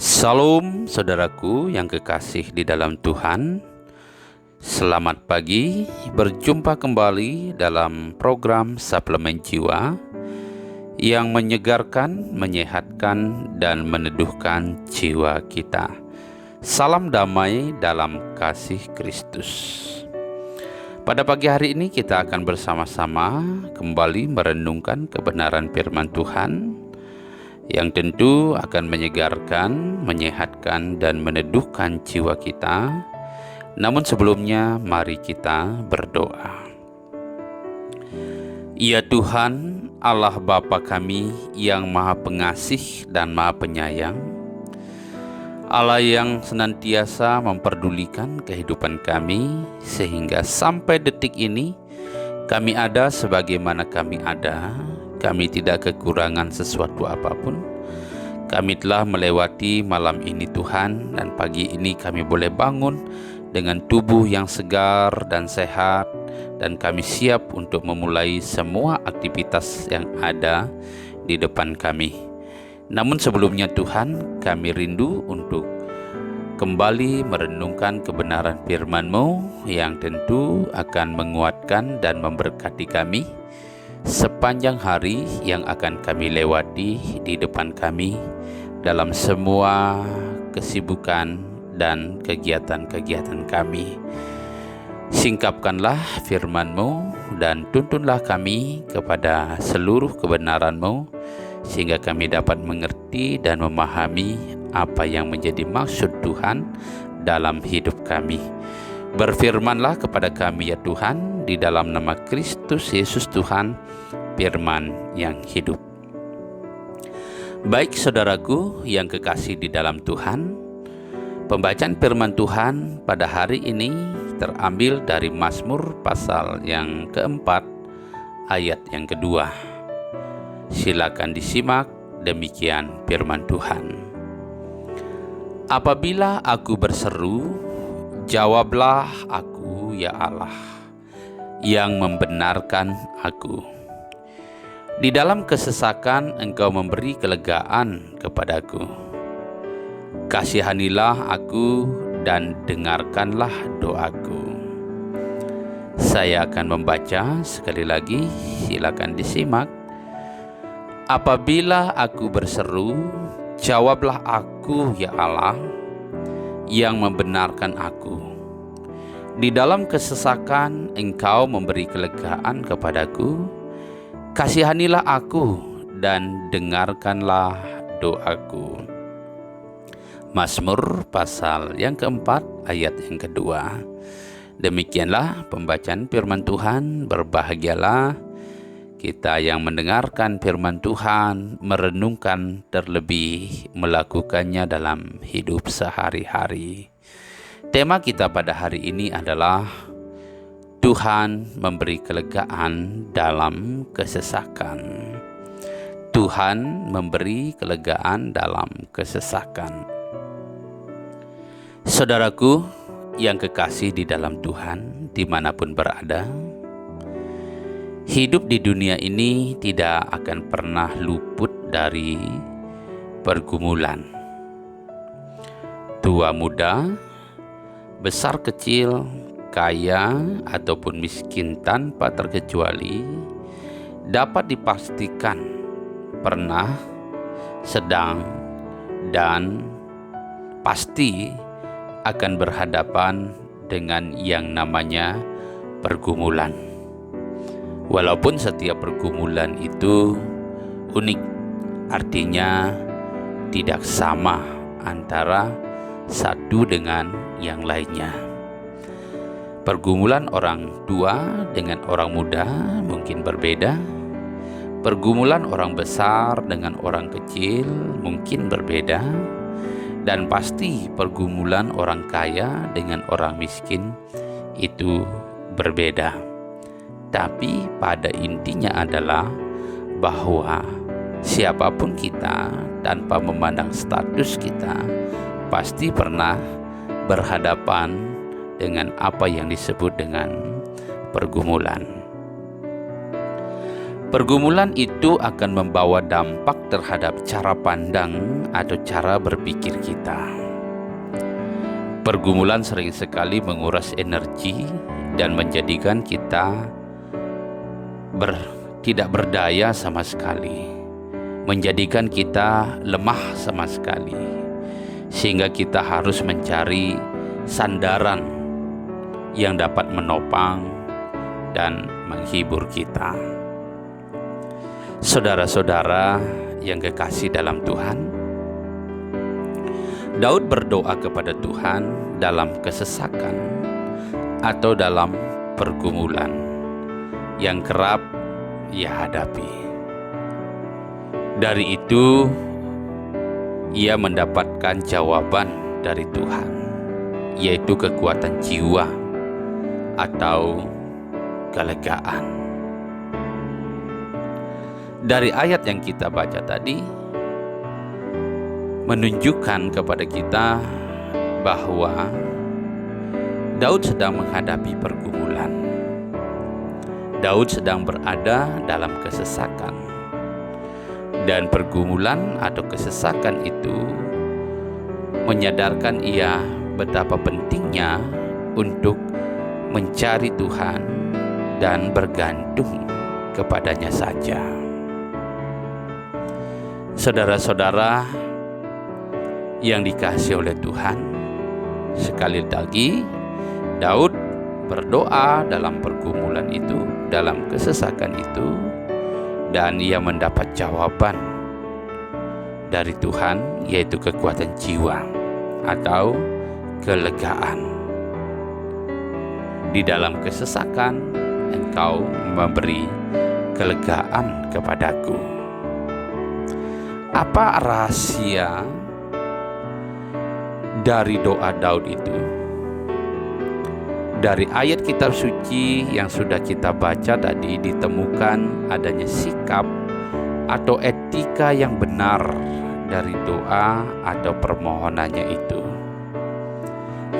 Salam saudaraku yang kekasih di dalam Tuhan. Selamat pagi, berjumpa kembali dalam program Suplemen Jiwa yang menyegarkan, menyehatkan, dan meneduhkan jiwa kita. Salam damai dalam kasih Kristus. Pada pagi hari ini kita akan bersama-sama kembali merenungkan kebenaran firman Tuhan yang tentu akan menyegarkan, menyehatkan, dan meneduhkan jiwa kita. Namun sebelumnya mari kita berdoa. Ya Tuhan, Allah Bapa kami yang Maha Pengasih dan Maha Penyayang, Allah yang senantiasa memperdulikan kehidupan kami sehingga sampai detik ini kami ada sebagaimana kami ada. Kami tidak kekurangan sesuatu apapun. Kami telah melewati malam ini Tuhan, dan pagi ini kami boleh bangun dengan tubuh yang segar dan sehat, dan kami siap untuk memulai semua aktivitas yang ada di depan kami. Namun sebelumnya Tuhan, kami rindu untuk kembali merenungkan kebenaran firman-Mu yang tentu akan menguatkan dan memberkati kami sepanjang hari yang akan kami lewati di depan kami dalam semua kesibukan dan kegiatan-kegiatan kami. Singkapkanlah firman-Mu dan tuntunlah kami kepada seluruh kebenaran-Mu sehingga kami dapat mengerti dan memahami apa yang menjadi maksud Tuhan dalam hidup kami. Berfirmanlah kepada kami ya Tuhan, di dalam nama Kristus Yesus Tuhan, firman yang hidup. Baik saudaraku yang kekasih di dalam Tuhan, pembacaan firman Tuhan pada hari ini terambil dari Mazmur pasal yang keempat ayat yang kedua. Silakan disimak, demikian firman Tuhan. Apabila aku berseru, jawablah aku ya Allah, yang membenarkan aku. Di dalam kesesakan Engkau memberi kelegaan kepadaku. Kasihanilah aku dan dengarkanlah doaku. Saya akan membaca sekali lagi, silakan disimak. Apabila aku berseru, jawablah aku ya Allah, yang membenarkan aku. Di dalam kesesakan Engkau memberi kelegaan kepadaku. Kasihanilah aku dan dengarkanlah doaku. Mazmur pasal yang keempat ayat yang kedua. Demikianlah pembacaan firman Tuhan. Berbahagialah kita yang mendengarkan firman Tuhan, merenungkan, terlebih melakukannya dalam hidup sehari-hari. Tema kita pada hari ini adalah Tuhan memberi kelegaan dalam kesesakan. Tuhan memberi kelegaan dalam kesesakan. Saudaraku yang kekasih di dalam Tuhan, dimanapun berada, hidup di dunia ini tidak akan pernah luput dari pergumulan. Tua muda, besar kecil, kaya ataupun miskin tanpa terkecuali, dapat dipastikan pernah, sedang, dan pasti akan berhadapan dengan yang namanya pergumulan. Walaupun setiap pergumulan itu unik, artinya tidak sama antara satu dengan yang lainnya. Pergumulan orang tua dengan orang muda mungkin berbeda. Pergumulan orang besar dengan orang kecil mungkin berbeda. Dan pasti pergumulan orang kaya dengan orang miskin itu berbeda. Tapi pada intinya adalah bahwa siapapun kita, tanpa memandang status kita, pasti pernah berhadapan dengan apa yang disebut dengan pergumulan. Pergumulan itu akan membawa dampak terhadap cara pandang atau cara berpikir kita. Pergumulan sering sekali menguras energi dan menjadikan kita tidak berdaya sama sekali, menjadikan kita lemah sama sekali, sehingga kita harus mencari sandaran yang dapat menopang dan menghibur kita. Saudara-saudara yang kekasih dalam Tuhan, Daud berdoa kepada Tuhan dalam kesesakan atau dalam pergumulan yang kerap ia hadapi. Dari itu, ia mendapatkan jawaban dari Tuhan, yaitu kekuatan jiwa atau kelegaan. Dari ayat yang kita baca tadi menunjukkan kepada kita bahwa Daud sedang menghadapi pergumulan. Daud sedang berada dalam kesesakan. Dan pergumulan atau kesesakan itu menyadarkan ia betapa pentingnya untuk mencari Tuhan dan bergantung kepadanya saja. Saudara-saudara yang dikasihi oleh Tuhan, sekali lagi Daud berdoa dalam pergumulan itu, dalam kesesakan itu, dan ia mendapat jawaban dari Tuhan, yaitu kekuatan jiwa atau kelegaan. Di dalam kesesakan, Engkau memberi kelegaan kepadaku. Apa rahasia dari doa Daud itu? Dari ayat kitab suci yang sudah kita baca tadi ditemukan adanya sikap atau etika yang benar dari doa atau permohonannya itu.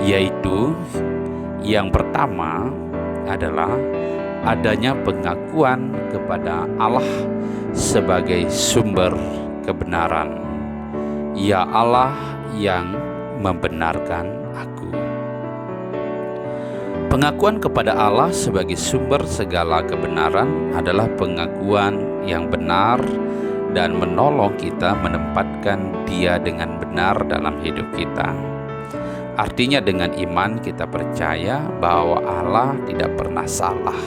Yaitu yang pertama adalah adanya pengakuan kepada Allah sebagai sumber kebenaran. Ya Allah yang membenarkan aku. Pengakuan kepada Allah sebagai sumber segala kebenaran adalah pengakuan yang benar dan menolong kita menempatkan Dia dengan benar dalam hidup kita. Artinya dengan iman kita percaya bahwa Allah tidak pernah salah.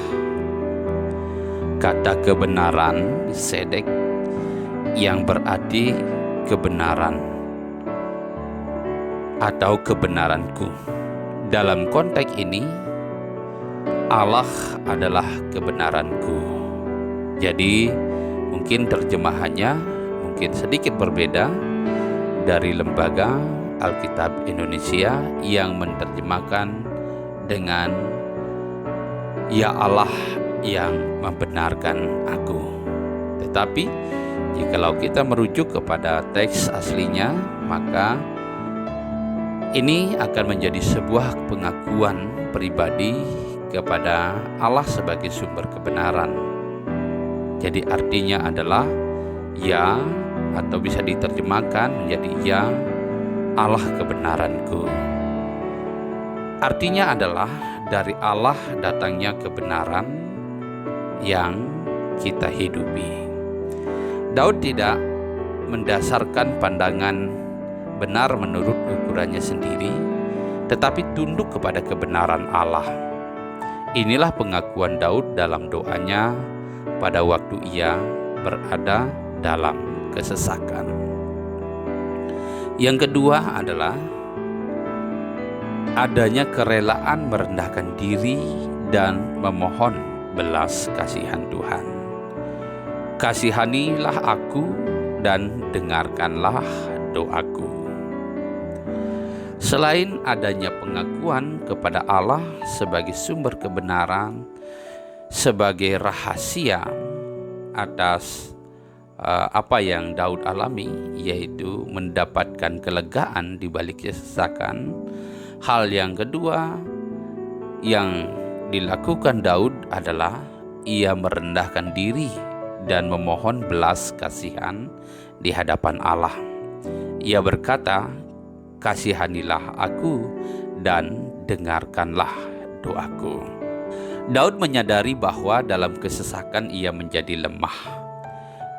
Kata kebenaran, sedek, yang berarti kebenaran atau kebenaranku. Dalam konteks ini, Allah adalah kebenaranku. Jadi mungkin terjemahannya mungkin sedikit berbeda dari Lembaga Alkitab Indonesia yang menerjemahkan dengan Ya Allah yang membenarkan aku. Tetapi jikalau kita merujuk kepada teks aslinya, maka ini akan menjadi sebuah pengakuan pribadi kepada Allah sebagai sumber kebenaran. Jadi artinya adalah ya, atau bisa diterjemahkan menjadi ya Allah kebenaranku. Artinya adalah dari Allah datangnya kebenaran yang kita hidupi. Daud tidak mendasarkan pandangan benar menurut ukurannya sendiri, tetapi tunduk kepada kebenaran Allah. Inilah pengakuan Daud dalam doanya pada waktu ia berada dalam kesesakan. Yang kedua adalah adanya kerelaan merendahkan diri dan memohon belas kasihan Tuhan. Kasihanilah aku dan dengarkanlah doaku. Selain adanya pengakuan kepada Allah sebagai sumber kebenaran, sebagai rahasia atas apa yang Daud alami, yaitu mendapatkan kelegaan di balik kesesakan, hal yang kedua yang dilakukan Daud adalah ia merendahkan diri dan memohon belas kasihan di hadapan Allah. Ia berkata, "Kasihanilah aku dan dengarkanlah doaku." Daud menyadari bahwa dalam kesesakan ia menjadi lemah.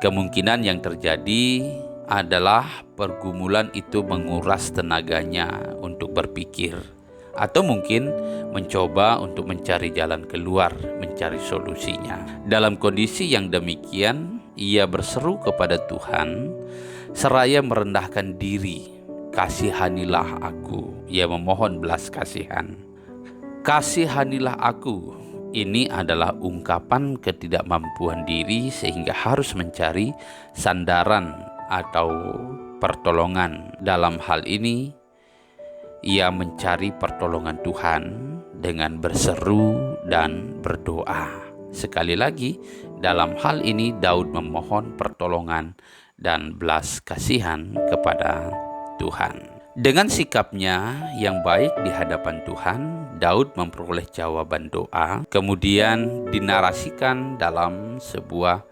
Kemungkinan yang terjadi adalah pergumulan itu menguras tenaganya untuk berpikir, atau mungkin mencoba untuk mencari jalan keluar, mencari solusinya. Dalam kondisi yang demikian, ia berseru kepada Tuhan seraya merendahkan diri. "Kasihanilah aku." Ia memohon belas kasihan. "Kasihanilah aku." Ini adalah ungkapan ketidakmampuan diri sehingga harus mencari sandaran atau pertolongan. Dalam hal ini, ia mencari pertolongan Tuhan dengan berseru dan berdoa. Sekali lagi, dalam hal ini Daud memohon pertolongan dan belas kasihan kepada Tuhan. Dengan sikapnya yang baik di hadapan Tuhan, Daud memperoleh jawaban doa, kemudian dinarasikan dalam sebuah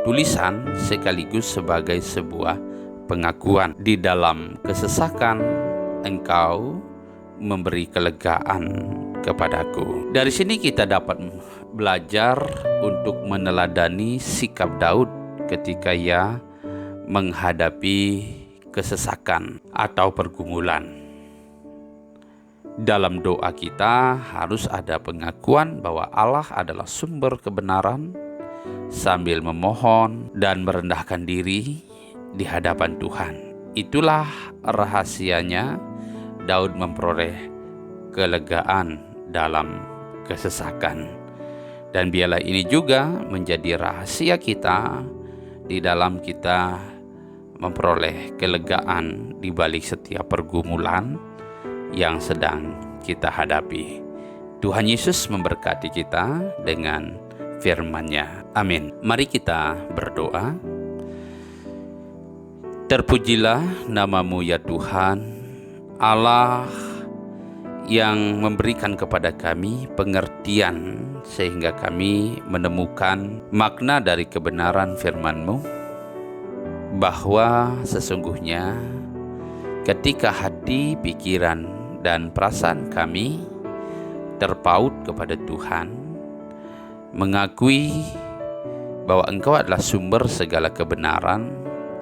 tulisan sekaligus sebagai sebuah pengakuan. "Di dalam kesesakan, Engkau memberi kelegaan kepadaku." Dari sini kita dapat belajar untuk meneladani sikap Daud ketika ia menghadapi kesesakan atau pergumulan. Dalam doa kita harus ada pengakuan bahwa Allah adalah sumber kebenaran, sambil memohon dan merendahkan diri di hadapan Tuhan. Itulah rahasianya Daud memperoleh kelegaan dalam kesesakan. Dan biarlah ini juga menjadi rahasia kita di dalam kita memperoleh kelegaan di balik setiap pergumulan yang sedang kita hadapi. Tuhan Yesus memberkati kita dengan firman-Nya. Amin. Mari kita berdoa. Terpujilah nama-Mu ya Tuhan, Allah yang memberikan kepada kami pengertian sehingga kami menemukan makna dari kebenaran firman-Mu, bahwa sesungguhnya ketika hati, pikiran, dan perasaan kami terpaut kepada Tuhan, mengakui bahwa Engkau adalah sumber segala kebenaran,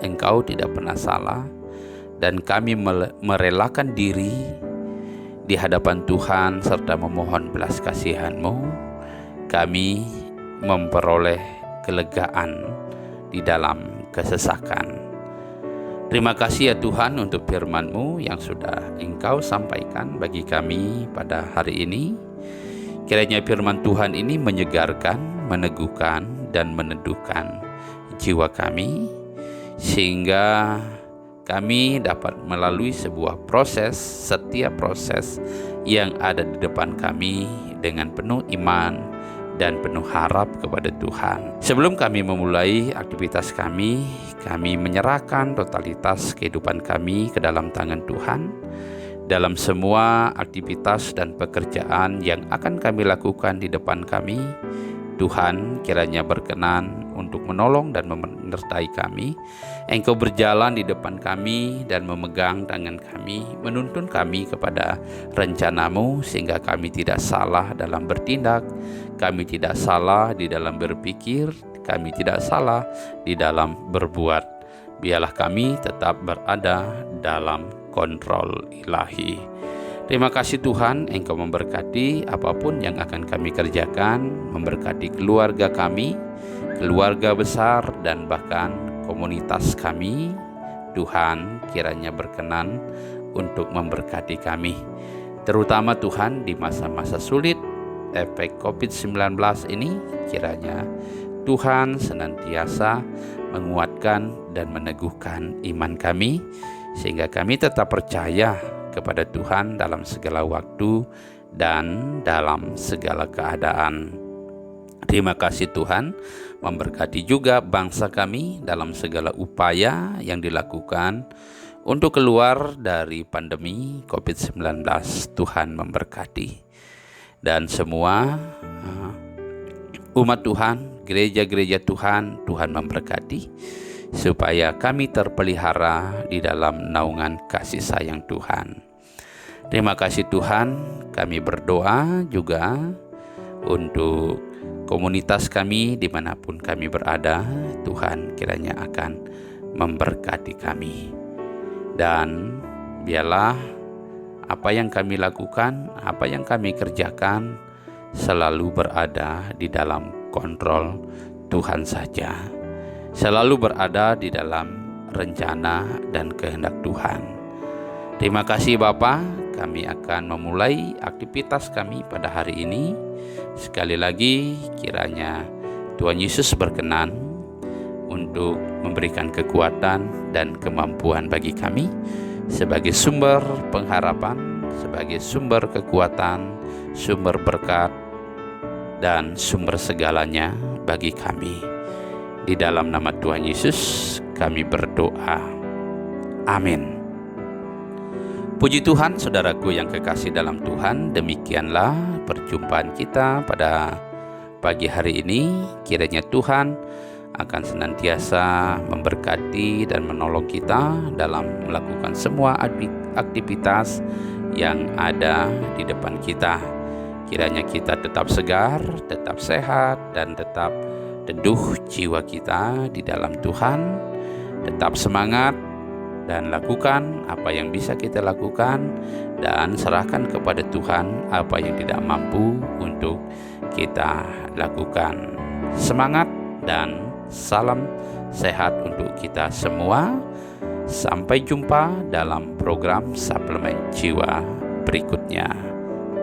Engkau tidak pernah salah, dan kami merelakan diri di hadapan Tuhan serta memohon belas kasihan-Mu, kami memperoleh kelegaan di dalam kesesakan. Terima kasih ya Tuhan untuk firman-Mu yang sudah Engkau sampaikan bagi kami pada hari ini. Kiranya firman Tuhan ini menyegarkan, meneguhkan, dan meneduhkan jiwa kami, sehingga kami dapat melalui sebuah proses, setiap proses yang ada di depan kami dengan penuh iman dan penuh harap kepada Tuhan. Sebelum kami memulai aktivitas kami menyerahkan totalitas kehidupan kami ke dalam tangan Tuhan. Dalam semua aktivitas dan pekerjaan yang akan kami lakukan di depan kami, Tuhan kiranya berkenan untuk menolong dan menyertai kami. Engkau berjalan di depan kami dan memegang tangan kami, menuntun kami kepada rencana-Mu sehingga kami tidak salah dalam bertindak, kami tidak salah di dalam berpikir, kami tidak salah di dalam berbuat. Biarlah kami tetap berada dalam kontrol ilahi. Terima kasih Tuhan, Engkau memberkati apapun yang akan kami kerjakan, memberkati keluarga kami, keluarga besar, dan bahkan komunitas kami. Tuhan kiranya berkenan untuk memberkati kami, terutama Tuhan di masa-masa sulit efek COVID-19 ini. Kiranya Tuhan senantiasa menguatkan dan meneguhkan iman kami, sehingga kami tetap percaya kepada Tuhan dalam segala waktu dan dalam segala keadaan. Terima kasih Tuhan, memberkati juga bangsa kami dalam segala upaya yang dilakukan untuk keluar dari pandemi COVID-19. Tuhan memberkati. Dan semua umat Tuhan gereja-gereja Tuhan, Tuhan memberkati, supaya kami terpelihara di dalam naungan kasih sayang Tuhan. Terima kasih Tuhan, kami berdoa juga untuk komunitas kami dimanapun kami berada. Tuhan kiranya akan memberkati kami. Dan biarlah apa yang kami lakukan, apa yang kami kerjakan selalu berada di dalam kontrol Tuhan saja. Selalu berada di dalam rencana dan kehendak Tuhan. Terima kasih Bapa, kami akan memulai aktivitas kami pada hari ini. Sekali lagi kiranya Tuhan Yesus berkenan untuk memberikan kekuatan dan kemampuan bagi kami sebagai sumber pengharapan, sebagai sumber kekuatan, sumber berkat, dan sumber segalanya bagi kami. Di dalam nama Tuhan Yesus kami berdoa. Amin. Puji Tuhan, saudaraku yang kekasih dalam Tuhan, demikianlah perjumpaan kita pada pagi hari ini. Kiranya Tuhan akan senantiasa memberkati dan menolong kita dalam melakukan semua aktivitas yang ada di depan kita. Kiranya kita tetap segar, tetap sehat, dan tetap teduh jiwa kita di dalam Tuhan. Tetap semangat dan lakukan apa yang bisa kita lakukan, dan serahkan kepada Tuhan apa yang tidak mampu untuk kita lakukan. Semangat dan salam sehat untuk kita semua. Sampai jumpa dalam program Suplemen Jiwa berikutnya.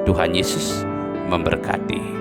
Tuhan Yesus memberkati.